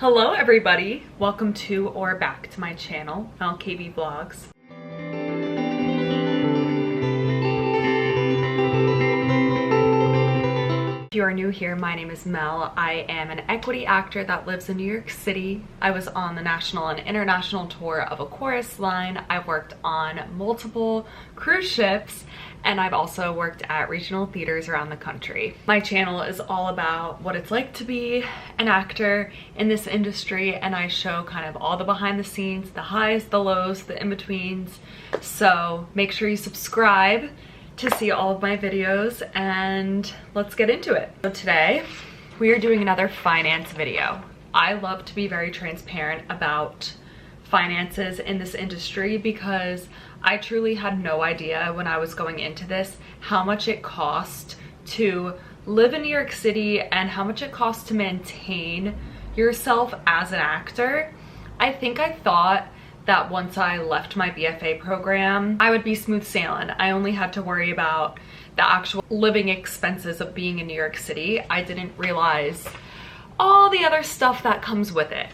Hello everybody, welcome to or back to my channel, MelCabeyVlogs. If you are new here, my name is Mel. I am an equity actor that lives in New York City. I was on the national and international tour of a chorus line. I've worked on multiple cruise ships, and I've also worked at regional theaters around the country. My channel is all about what it's like to be an actor in this industry, and I show kind of all the behind the scenes, the highs, the lows, the in-betweens. So make sure you subscribe to see all of my videos, and let's get into it. So today we are doing another finance video. I love to be very transparent about finances in this industry because I truly had no idea when I was going into this how much it cost to live in New York City and how much it costs to maintain yourself as an actor. I think I thought that once I left my BFA program, I would be smooth sailing. I only had to worry about the actual living expenses of being in New York City. I didn't realize all the other stuff that comes with it.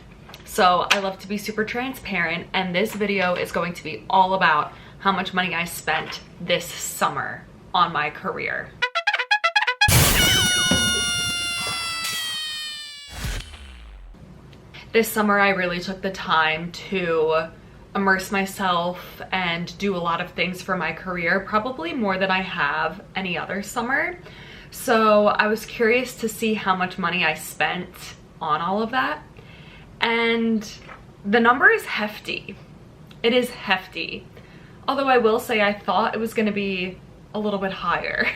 So I love to be super transparent, and this video is going to be all about how much money I spent this summer on my career. This summer I really took the time to immerse myself and do a lot of things for my career, probably more than I have any other summer. So I was curious to see how much money I spent on all of that. And the number is hefty. It is hefty. Although I will say I thought it was going to be a little bit higher.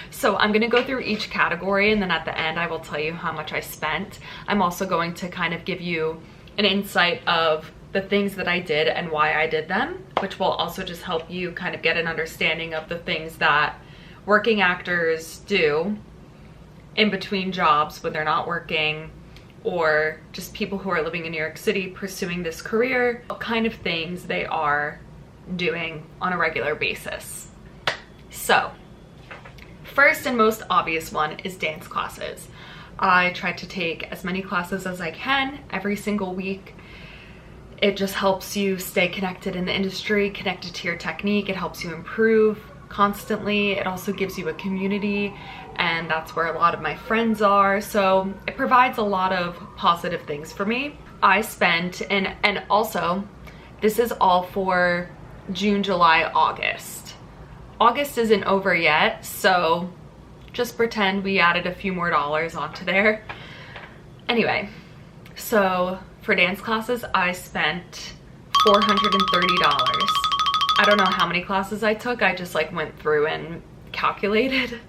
So I'm going to go through each category, and then at the end I will tell you how much I spent. I'm also going to kind of give you an insight of the things that I did and why I did them, which will also just help you kind of get an understanding of the things that working actors do in between jobs when they're not working, or just people who are living in New York City pursuing this career, what kind of things they are doing on a regular basis. So, first and most obvious one is dance classes. I try to take as many classes as I can every single week. It just helps you stay connected in the industry, connected to your technique. It helps you improve constantly. It also gives you a community, and that's where a lot of my friends are. So it provides a lot of positive things for me. I spent, and also this is all for June, July, August. August isn't over yet, so just pretend we added a few more dollars onto there. Anyway, so for dance classes, I spent $430. I don't know how many classes I took. I just like went through and calculated,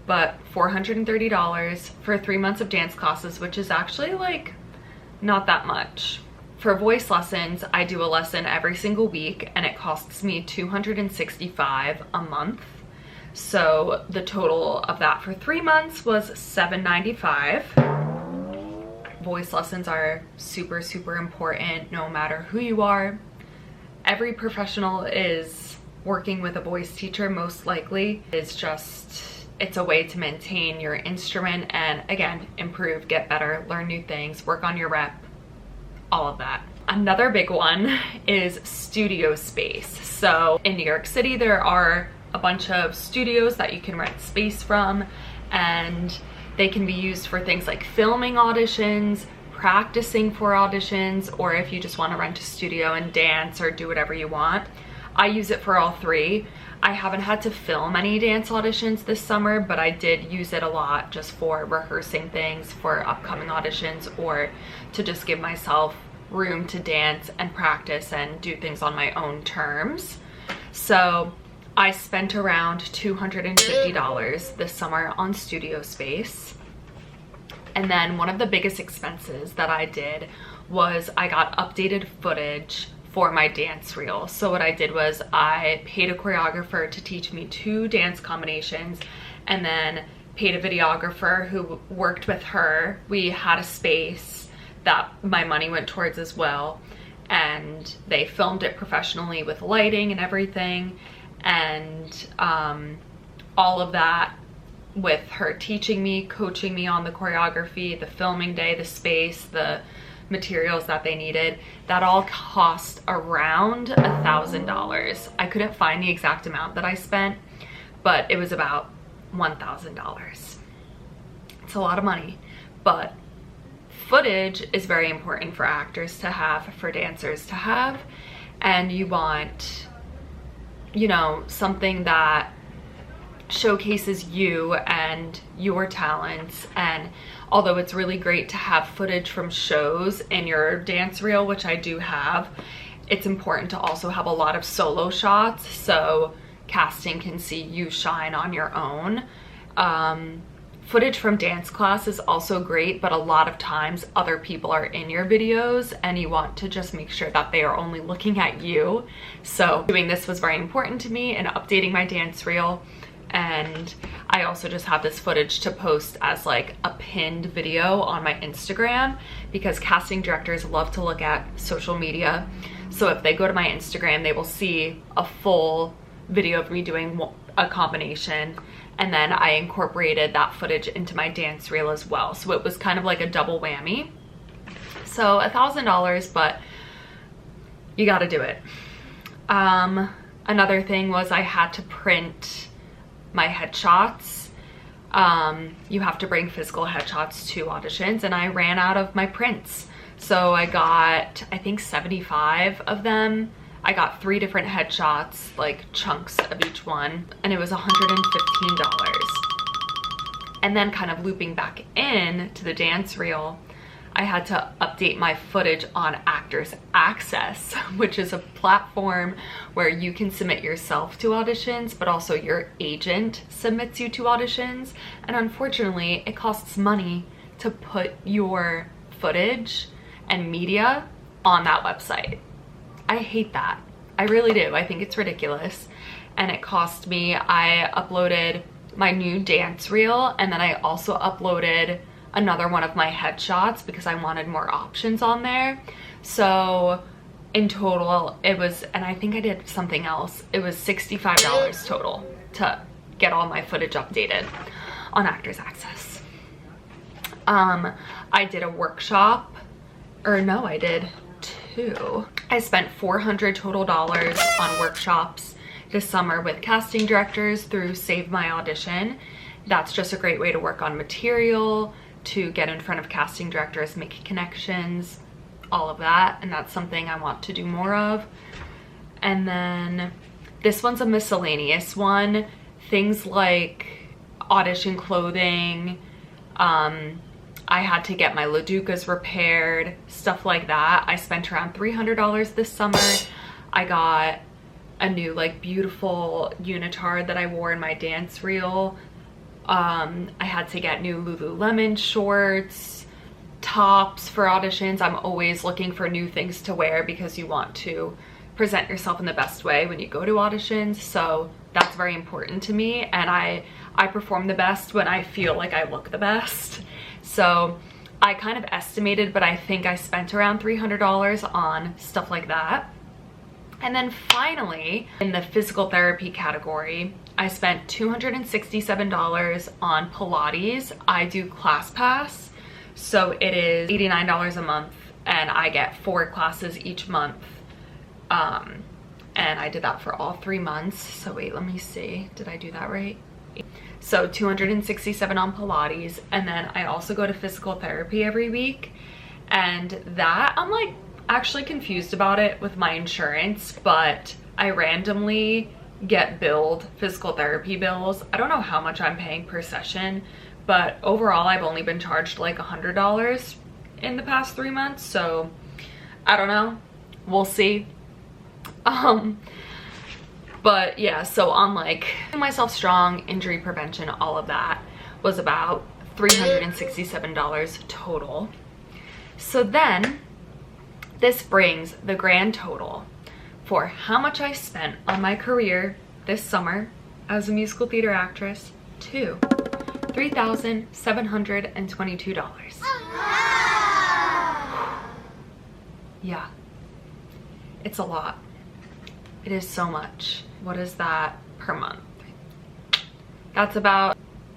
but $430 for 3 months of dance classes, which is actually like not that much. For voice lessons, I do a lesson every single week, and it costs me $265 a month. So the total of that for 3 months was $795. Voice lessons are super, super important no matter who you are. Every professional is working with a voice teacher, most likely. It's a way to maintain your instrument and, again, improve, get better, learn new things, work on your rep, all of that. Another big one is studio space. So in New York City, there are a bunch of studios that you can rent space from, and they can be used for things like filming auditions, practicing for auditions, or if you just want to rent a studio and dance or do whatever you want. I use it for all three. I haven't had to film any dance auditions this summer, but I did use it a lot just for rehearsing things for upcoming auditions, or to just give myself room to dance and practice and do things on my own terms. So I spent around $250 this summer on studio space. And then one of the biggest expenses that I did was I got updated footage for my dance reel. So what I did was I paid a choreographer to teach me 2 dance combinations, and then paid a videographer who worked with her. We had a space that my money went towards as well, and they filmed it professionally with lighting and everything, and all of that with her teaching me, coaching me on the choreography, the filming day, the space, the materials that they needed. That all cost around $1,000. I couldn't find the exact amount that I spent, but it was about $1,000. It's a lot of money, but footage is very important for actors to have, for dancers to have, and you want, you know, something that showcases you and your talents. And although it's really great to have footage from shows in your dance reel, which I do have, it's important to also have a lot of solo shots so casting can see you shine on your own. Footage from dance class is also great, but a lot of times other people are in your videos and you want to just make sure that they are only looking at you. So doing this was very important to me and updating my dance reel. And I also just have this footage to post as like a pinned video on my Instagram, because casting directors love to look at social media. So if they go to my Instagram, they will see a full video of me doing a combination, and then I incorporated that footage into my dance reel as well. So it was kind of like a double whammy. So $1,000, but you got to do it. Another thing was I had to print my headshots. You have to bring physical headshots to auditions, and I ran out of my prints. So I got, I think 75 of them. I got 3 different headshots, like chunks of each one, and it was $115. And then kind of looping back in to the dance reel, I had to update my footage on Actors Access, which is a platform where you can submit yourself to auditions, but also your agent submits you to auditions. And unfortunately, it costs money to put your footage and media on that website. I hate that. I really do. I think it's ridiculous. And it cost me, I uploaded my new dance reel, and then I also uploaded another one of my headshots because I wanted more options on there. So in total it was, and I think I did something else, it was $65 total to get all my footage updated on Actors Access. I did a workshop, or no, I did 2. I spent $400 total on workshops this summer with casting directors through Save My Audition. That's just a great way to work on material, to get in front of casting directors, make connections, all of that. And that's something I want to do more of. And then this one's a miscellaneous one. Things like audition clothing, I had to get my Laducas repaired, stuff like that. I spent around $300 this summer. I got a new like beautiful unitard that I wore in my dance reel. I had to get new Lululemon shorts, tops for auditions. I'm always looking for new things to wear because you want to present yourself in the best way when you go to auditions. So that's very important to me, and I perform the best when I feel like I look the best. So I kind of estimated, but I think I spent around $300 on stuff like that. And then finally, in the physical therapy category, I spent $267 on Pilates. I do ClassPass, so it is $89 a month, and I get 4 classes each month. And I did that for all 3 months. So wait, let me see, did I do that right? So $267 on Pilates, and then I also go to physical therapy every week, and that I'm like actually confused about it with my insurance, but I randomly get billed physical therapy bills. I don't know how much I'm paying per session, but overall I've only been charged like $100 in the past 3 months, so I don't know, we'll see. But yeah, so on like myself strong, injury prevention, all of that was about $367 total. So then this brings the grand total for how much I spent on my career this summer as a musical theater actress to $3,722. Yeah, it's a lot. It is so much. What is that per month? That's about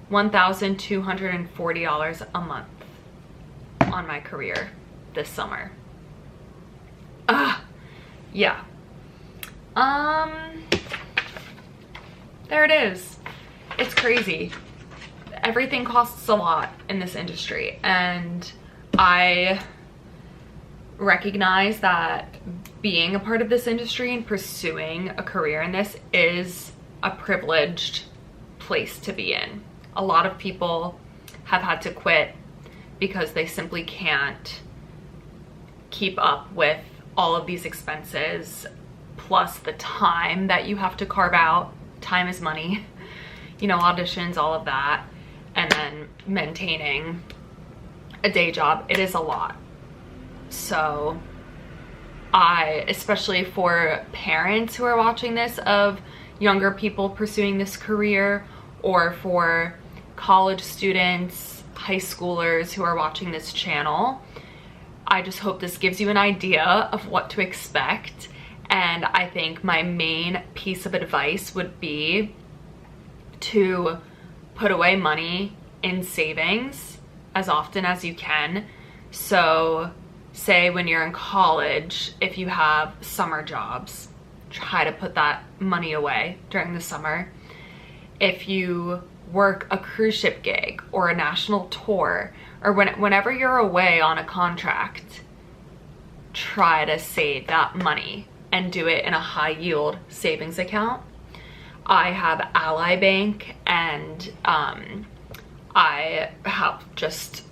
$1,240 a month on my career this summer. Yeah. There it is. It's crazy. Everything costs a lot in this industry, and I recognize that being a part of this industry and pursuing a career in this is a privileged place to be in. A lot of people have had to quit because they simply can't keep up with all of these expenses, plus the time that you have to carve out. Time is money, you know, auditions, all of that, and then maintaining a day job. It is a lot. So especially for parents who are watching this of younger people pursuing this career, or for college students, high schoolers who are watching this channel, I just hope this gives you an idea of what to expect. And I think my main piece of advice would be to put away money in savings as often as you can. So say when you're in college, if you have summer jobs, try to put that money away during the summer. If you work a cruise ship gig or a national tour, or whenever you're away on a contract, try to save that money and do it in a high yield savings account. I have Ally Bank, and I have just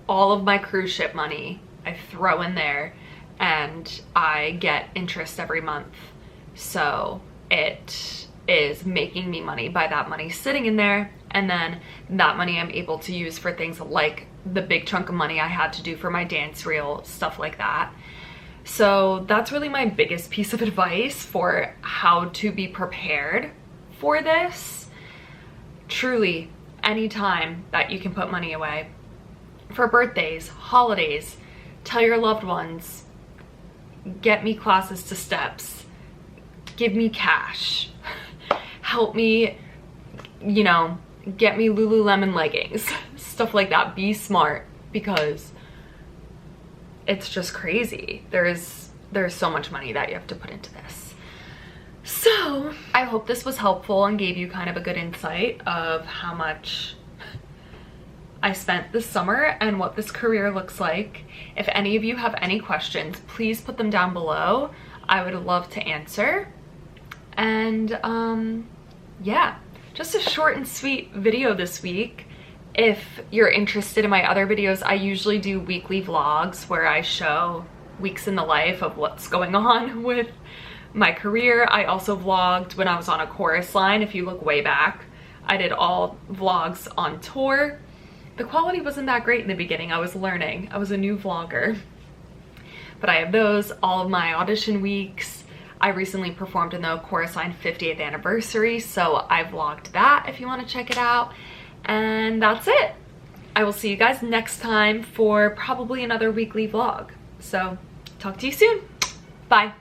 all of my cruise ship money I throw in there, and I get interest every month. So it is making me money by that money sitting in there, and then that money I'm able to use for things like the big chunk of money I had to do for my dance reel, stuff like that. So that's really my biggest piece of advice for how to be prepared for this. Truly, any time that you can put money away for birthdays, holidays, tell your loved ones, get me classes to steps, give me cash, help me, you know, get me Lululemon leggings, stuff like that. Be smart, because it's just crazy. There's so much money that you have to put into this. So I hope this was helpful and gave you kind of a good insight of how much I spent this summer and what this career looks like. If any of you have any questions, please put them down below. I would love to answer. And yeah, just a short and sweet video this week. If you're interested in my other videos, I usually do weekly vlogs where I show weeks in the life of what's going on with my career. I also vlogged when I was on a chorus line. If you look way back, I did all vlogs on tour. The quality wasn't that great in the beginning. I was learning. I was a new vlogger. But I have those, all of my audition weeks. I recently performed in the chorus line 50th anniversary, so I vlogged that if you want to check it out. And that's it. I will see you guys next time for probably another weekly vlog. So talk to you soon. Bye.